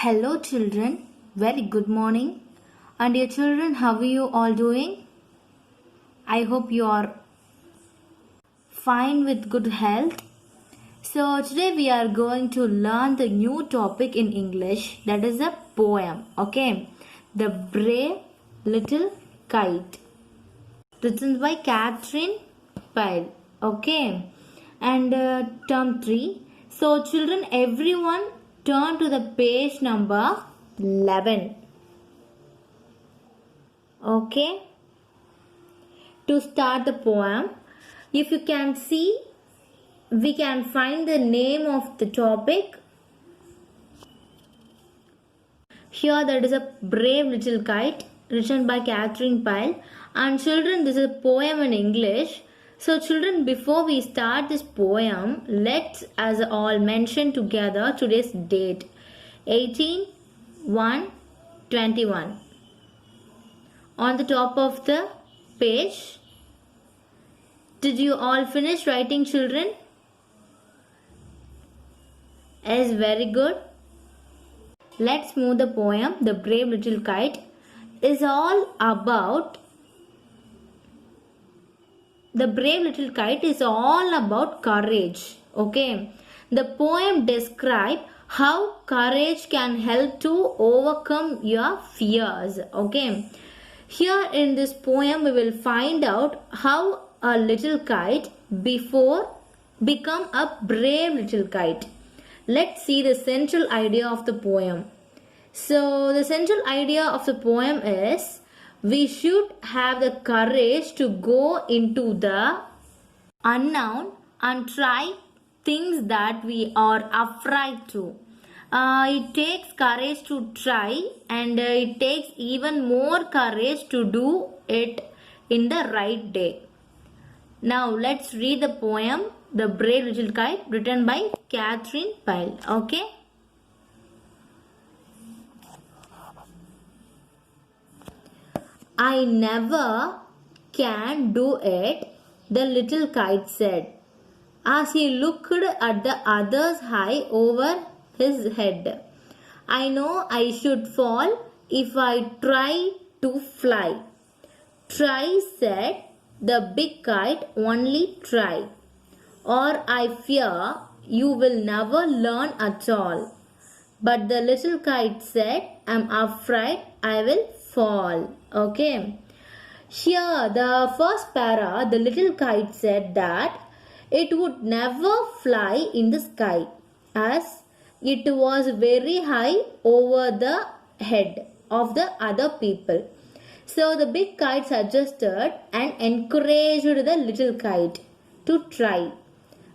Hello children, very good morning. And dear children, how are you all doing? I hope you are fine with good health. So today we are going to learn the new topic in English, that is a poem. Okay, The Brave Little Kite, written by Catherine Pyle. Okay, and term 3. So children, everyone turn to the page number 11. Okay, to start the poem, if you can see, we can find the name of the topic. Here that is a Brave Little Kite, written by Catherine Pyle. And children, this is a poem in English. So children, before we start this poem, let's as all mention together today's date, 18/1/21. On the top of the page. Did you all finish writing, children? Yes, very good. Let's move the poem. The Brave Little Kite is all about courage. Okay. The poem describes how courage can help to overcome your fears. Okay. Here in this poem we will find out how a little kite become a brave little kite. Let's see the central idea of the poem. So the central idea of the poem is we should have the courage to go into the unknown and try things that we are afraid to. It takes courage to try, and it takes even more courage to do it in the right day. Now let's read the poem The Brave Little Kite, written by Catherine Pyle. Okay. I never can do it, the little kite said, as he looked at the others high over his head. I know I should fall if I try to fly. Try, said the big kite, only try, or I fear you will never learn at all. But the little kite said, I'm afraid I will fall. Okay. Here, the first para, the little kite said that it would never fly in the sky, as it was very high over the head of the other people. So the big kite suggested and encouraged the little kite to try.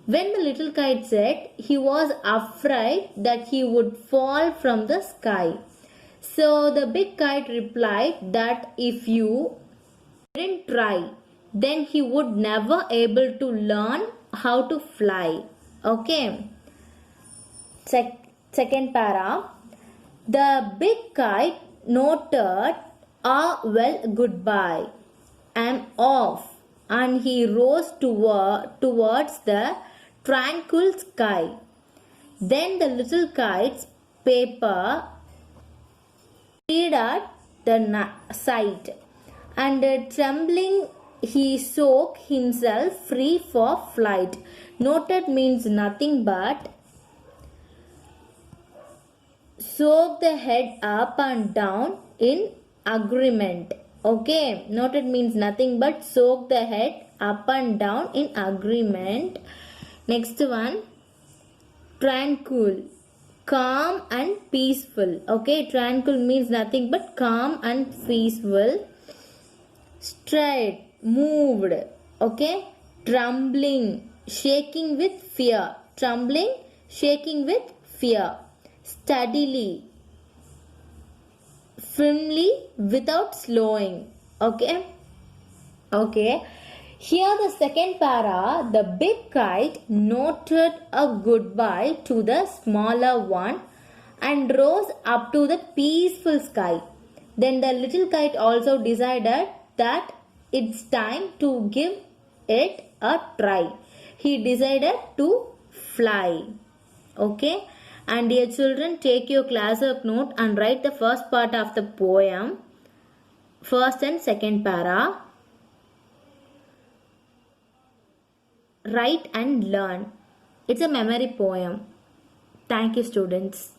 When the little kite said he was afraid that he would fall from the sky. So the big kite replied that if you didn't try, then he would never able to learn how to fly. Okay. Second para. The big kite noted, well, goodbye. I'm off. And he rose towards the tranquil sky. Then the little kite's paper peered at the sight, and trembling he shook himself free for flight. Noted means nothing but shook the head up and down in agreement. Okay, noted means nothing but shook the head up and down in agreement. Next one, tranquil, calm and peaceful. Okay, tranquil means nothing but calm and peaceful. Straight, moved. Okay, trembling, shaking with fear. Trembling, shaking with fear. Steadily, firmly, without slowing. Okay. Here the second para, the big kite noted a goodbye to the smaller one and rose up to the peaceful sky. Then the little kite also decided that it's time to give it a try. He decided to fly. Okay. And dear children, take your classwork note and write the first part of the poem, first and second para. Write and learn. It's a memory poem. Thank you, students.